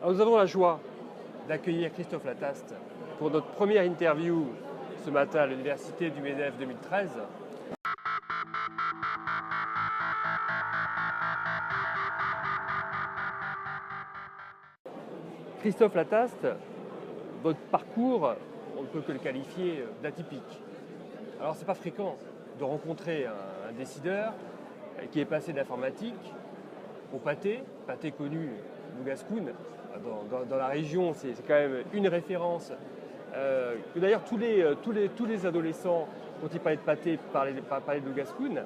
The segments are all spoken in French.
Alors, nous avons la joie d'accueillir Christophe Lataste pour notre première interview ce matin à l'Université du MEDEF 2013. Christophe Lataste, votre parcours, on ne peut que le qualifier d'atypique. Alors, c'est pas fréquent de rencontrer un décideur qui est passé d'informatique au pâté connu, Lougascoun. Dans la région, c'est quand même une référence. D'ailleurs, tous les adolescents, quand ils parlaient de pâté, parlaient de Lougascoun.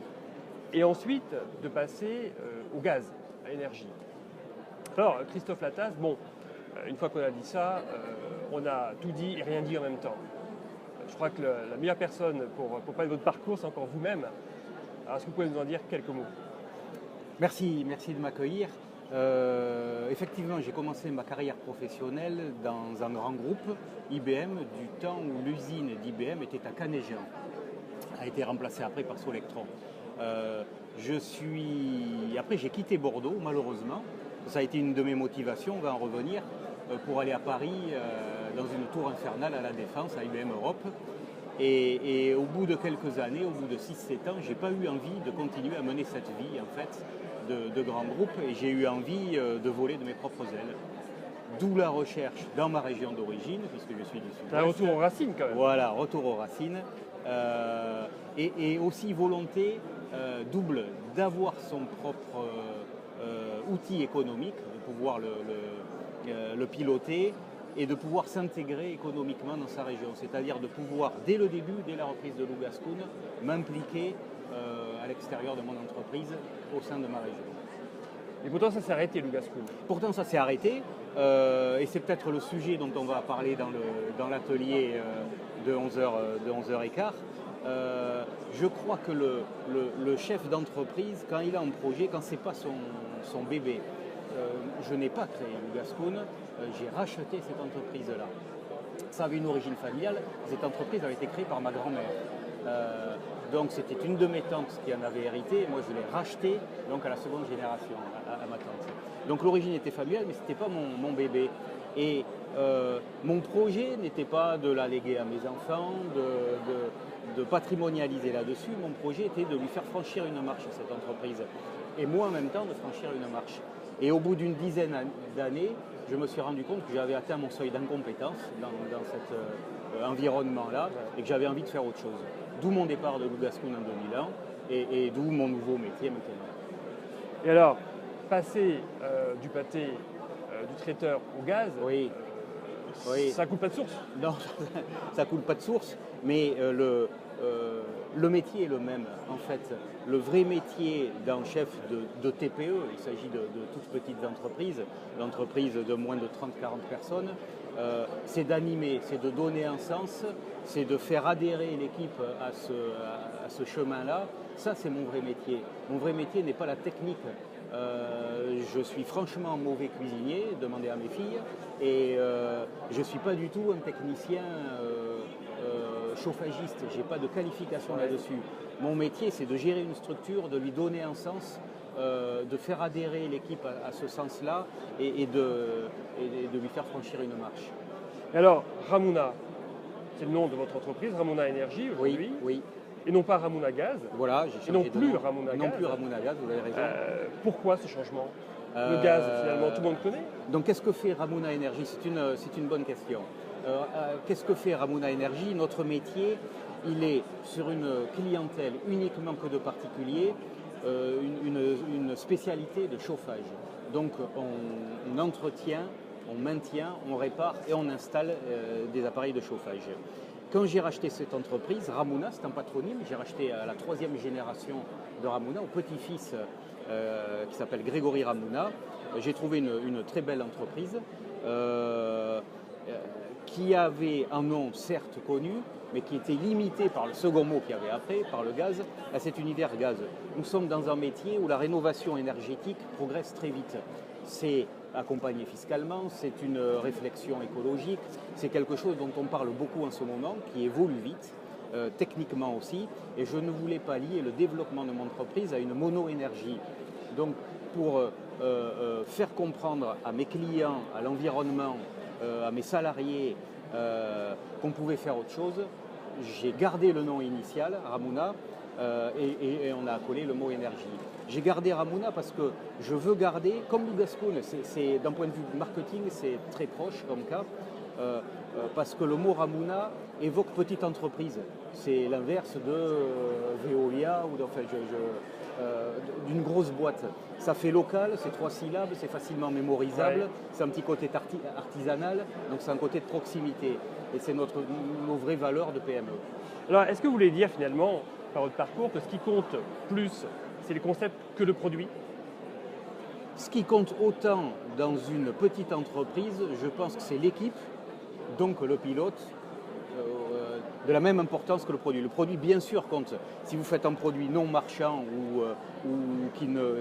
Et ensuite, de passer au gaz, à l'énergie. Alors, Christophe Lataste, bon, une fois qu'on a dit ça, on a tout dit et rien dit en même temps. Je crois que la meilleure personne pour parler de votre parcours, c'est encore vous-même. Alors, est-ce que vous pouvez nous en dire quelques mots? Merci de m'accueillir. Effectivement, j'ai commencé ma carrière professionnelle dans un grand groupe, IBM, du temps où l'usine d'IBM était à Canet-Jean, a été remplacée après par Solectron. Après, j'ai quitté Bordeaux, malheureusement. Ça a été une de mes motivations, on va en revenir, pour aller à Paris, dans une tour infernale à la Défense, à IBM Europe. Et au bout de quelques années, au bout de 6-7 ans, j'ai pas eu envie de continuer à mener cette vie, en fait, de grand groupe, et j'ai eu envie de voler de mes propres ailes. D'où la recherche dans ma région d'origine, puisque je suis du Sud-Ouest. Un retour aux racines quand même. Voilà, retour aux racines. Et aussi volonté double d'avoir son propre outil économique, de pouvoir le piloter et de pouvoir s'intégrer économiquement dans sa région. C'est-à-dire de pouvoir, dès le début, dès la reprise de Lougascoun, m'impliquer à l'extérieur de mon entreprise, au sein de ma région. Et pourtant, ça s'est arrêté, Lougascoun. Pourtant, ça s'est arrêté, et c'est peut-être le sujet dont on va parler dans l'atelier de 11h15. Je crois que le chef d'entreprise, quand il a un projet, quand ce n'est pas son bébé, je n'ai pas créé Lougascoun, j'ai racheté cette entreprise-là. Ça avait une origine familiale, cette entreprise avait été créée par ma grand-mère. Donc c'était une de mes tantes qui en avait hérité, et moi je l'ai racheté donc à la seconde génération, à ma tante. Donc l'origine était familiale, mais ce n'était pas mon bébé. Et mon projet n'était pas de la léguer à mes enfants, de patrimonialiser là-dessus. Mon projet était de lui faire franchir une marche à cette entreprise. Et moi en même temps de franchir une marche. Et au bout d'une dizaine d'années, je me suis rendu compte que j'avais atteint mon seuil d'incompétence dans cet environnement-là et que j'avais envie de faire autre chose. D'où mon départ de Lougascoun en 2001 et d'où mon nouveau métier maintenant. Et alors, passer du pâté, du traiteur au gaz, oui. Ça coule pas de source? Non, ça coule pas de source, mais le métier est le même. En fait, le vrai métier d'un chef de TPE, il s'agit de toutes petites entreprises, d'entreprises de moins de 30-40 personnes, c'est d'animer, c'est de donner un sens, c'est de faire adhérer l'équipe à ce chemin-là. Ça, c'est mon vrai métier. Mon vrai métier n'est pas la technique. Je suis franchement mauvais cuisinier, demandez à mes filles, et je ne suis pas du tout un technicien chauffagiste, je n'ai pas de qualification là-dessus. Mon métier, c'est de gérer une structure, de lui donner un sens, de faire adhérer l'équipe à ce sens-là et de lui faire franchir une marche. Et alors, Ramuna, c'est le nom de votre entreprise, Ramuna Énergie aujourd'hui. Oui. Et non pas Ramuna Gaz. Voilà, j'ai changé de nom. Ramuna Gaz. Non plus Ramuna Gaz, vous avez raison. Pourquoi ce changement? Le gaz, finalement, tout le monde connaît. Donc, qu'est-ce que fait Ramuna Énergie? C'est une bonne question. Qu'est-ce que fait Ramuna Énergie? Notre métier, il est sur une clientèle uniquement que de particuliers, une spécialité de chauffage. Donc, on entretient, on maintient, on répare et on installe des appareils de chauffage. Quand j'ai racheté cette entreprise, Ramuna, c'est un patronyme, j'ai racheté à la 3e génération de Ramuna, au petit-fils qui s'appelle Grégory Ramuna. J'ai trouvé une très belle entreprise qui avait un nom certes connu, mais qui était limité par le second mot qu'il y avait après, par le gaz, à cet univers gaz. Nous sommes dans un métier où la rénovation énergétique progresse très vite. C'est accompagné fiscalement, c'est une réflexion écologique, c'est quelque chose dont on parle beaucoup en ce moment, qui évolue vite, techniquement aussi, et je ne voulais pas lier le développement de mon entreprise à une mono-énergie. Donc pour faire comprendre à mes clients, à l'environnement, à mes salariés qu'on pouvait faire autre chose. J'ai gardé le nom initial, Ramuna, et on a accolé le mot énergie. J'ai gardé Ramuna parce que je veux garder, comme Lugascoon, d'un point de vue marketing, c'est très proche comme cas, parce que le mot Ramuna évoque petite entreprise. C'est l'inverse de Veolia ou d'une grosse boîte. Ça fait local, c'est 3 syllabes, c'est facilement mémorisable, ouais. C'est un petit côté artisanal, donc c'est un côté de proximité. Et c'est nos vraies valeurs de PME. Alors, est-ce que vous voulez dire finalement, par votre parcours, que ce qui compte plus, c'est les concepts que le produit? Ce qui compte autant dans une petite entreprise, je pense que c'est l'équipe, donc le pilote, de la même importance que le produit. Le produit, bien sûr, compte. Si vous faites un produit non marchand ou qui ne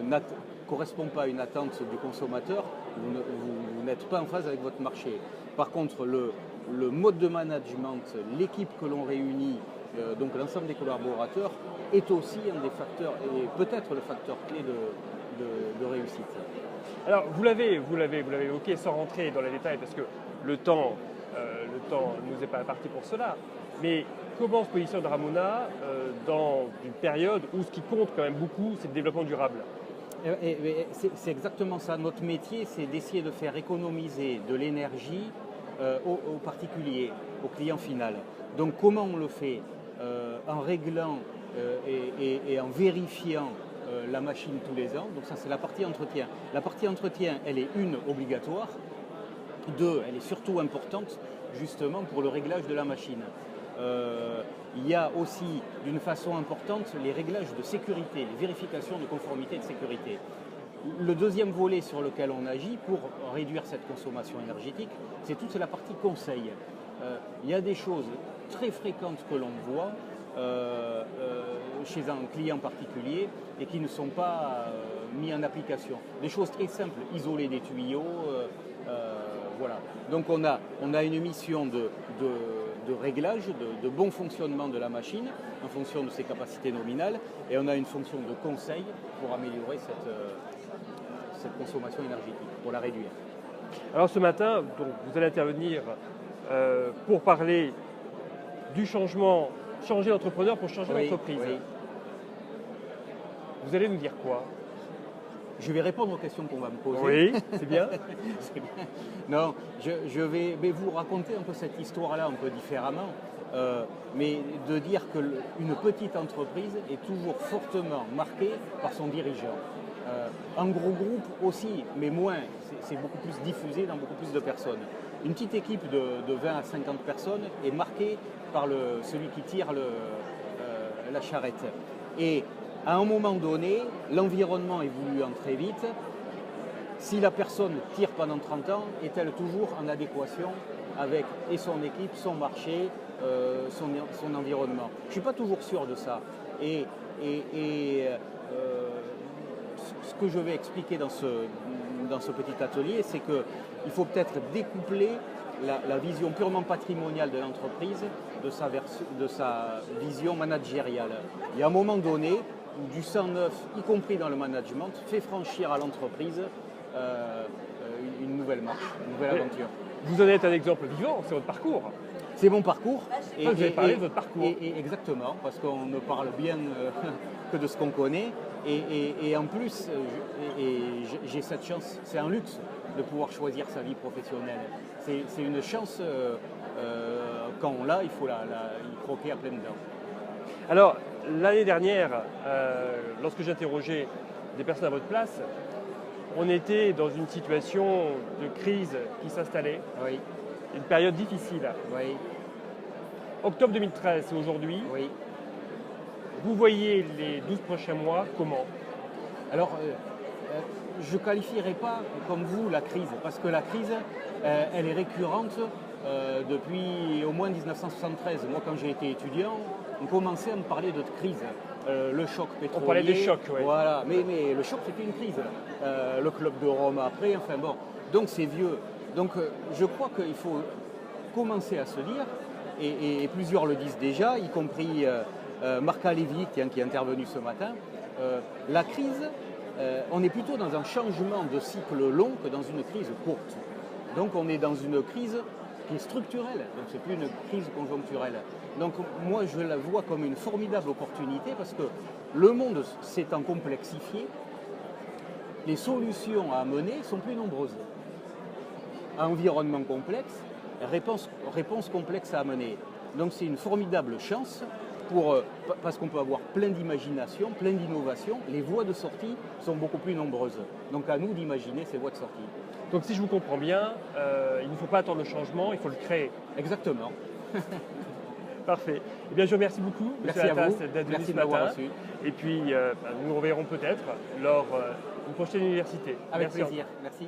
correspond pas à une attente du consommateur, vous n'êtes pas en phase avec votre marché. Par contre, le mode de management, l'équipe que l'on réunit, donc l'ensemble des collaborateurs, est aussi un des facteurs, et peut-être le facteur clé de réussite. Alors, vous l'avez évoqué sans rentrer dans les détails, parce que le temps ne nous est pas parti pour cela. Mais comment se positionne Ramuna dans une période où ce qui compte quand même beaucoup, c'est le développement durable? C'est exactement ça. Notre métier, c'est d'essayer de faire économiser de l'énergie aux particuliers, au client final. Donc comment on le fait? En réglant et en vérifiant la machine tous les ans. Donc ça, c'est la partie entretien. La partie entretien, elle est obligatoire. 2, elle est surtout importante justement pour le réglage de la machine. Il y a aussi d'une façon importante les réglages de sécurité, les vérifications de conformité et de sécurité. Le deuxième volet sur lequel on agit pour réduire cette consommation énergétique, c'est toute la partie conseil. Il y a des choses très fréquentes que l'on voit chez un client particulier et qui ne sont pas mis en application. Des choses très simples, isoler des tuyaux, voilà. Donc on a une mission de réglage, de bon fonctionnement de la machine en fonction de ses capacités nominales, et on a une fonction de conseil pour améliorer cette consommation énergétique, pour la réduire. Alors ce matin, donc, vous allez intervenir pour parler du changement, changer d'entrepreneur pour changer d'entreprise. Oui. Vous allez nous dire quoi? Je vais répondre aux questions qu'on va me poser. Oui, c'est bien. C'est bien. Non, je vais vous raconter un peu cette histoire-là un peu différemment, mais de dire qu'une petite entreprise est toujours fortement marquée par son dirigeant. Un gros groupe aussi, mais moins, c'est beaucoup plus diffusé dans beaucoup plus de personnes. Une petite équipe de 20 à 50 personnes est marquée par celui qui tire la charrette. Et à un moment donné, l'environnement évoluant très vite. Si la personne tire pendant 30 ans, est-elle toujours en adéquation avec et son équipe, son marché, son environnement? Je ne suis pas toujours sûr de ça. Et ce que je vais expliquer dans ce petit atelier, c'est qu'il faut peut-être découpler la vision purement patrimoniale de l'entreprise de sa vision managériale. Il y a un moment donné où du 109, y compris dans le management, fait franchir à l'entreprise une nouvelle marche, une nouvelle aventure. Vous en êtes un exemple vivant, c'est votre parcours. C'est mon parcours. Vous avez parlé de votre parcours. Exactement, parce qu'on ne parle bien que de ce qu'on connaît. Et en plus, j'ai cette chance, c'est un luxe de pouvoir choisir sa vie professionnelle. C'est une chance, quand on l'a, il faut y croquer à pleines dents. Alors, l'année dernière, lorsque j'interrogeais des personnes à votre place, on était dans une situation de crise qui s'installait, oui. Une période difficile. Oui. Octobre 2013, c'est aujourd'hui. Oui. Vous voyez les 12 prochains mois comment? Alors, je ne qualifierais pas comme vous la crise, parce que la crise, elle est récurrente depuis au moins 1973. Moi, quand j'ai été étudiant, on commençait à me parler de crise. Le choc pétrolier. On parlait des chocs, oui. Voilà, mais le choc, c'était une crise. Le club de Rome après, enfin bon. Donc, c'est vieux. Donc, je crois qu'il faut commencer à se dire, et plusieurs le disent déjà, y compris Marc Lévy, qui est intervenu ce matin, la crise, on est plutôt dans un changement de cycle long que dans une crise courte. Donc on est dans une crise qui est structurelle, donc ce n'est plus une crise conjoncturelle. Donc moi je la vois comme une formidable opportunité parce que le monde s'étant complexifié, les solutions à amener sont plus nombreuses. Environnement complexe, réponse complexe à amener. Donc c'est une formidable chance parce qu'on peut avoir plein d'imagination, plein d'innovation. Les voies de sortie sont beaucoup plus nombreuses. Donc à nous d'imaginer ces voies de sortie. Donc si je vous comprends bien, il ne faut pas attendre le changement, il faut le créer. Exactement. Parfait. Eh bien, je vous remercie beaucoup, Merci M. à Latas, vous. d'être venu Merci ce de m'avoir matin. reçu. Et puis, nous nous reverrons peut-être lors d'une prochaine université. Avec Merci plaisir. Merci.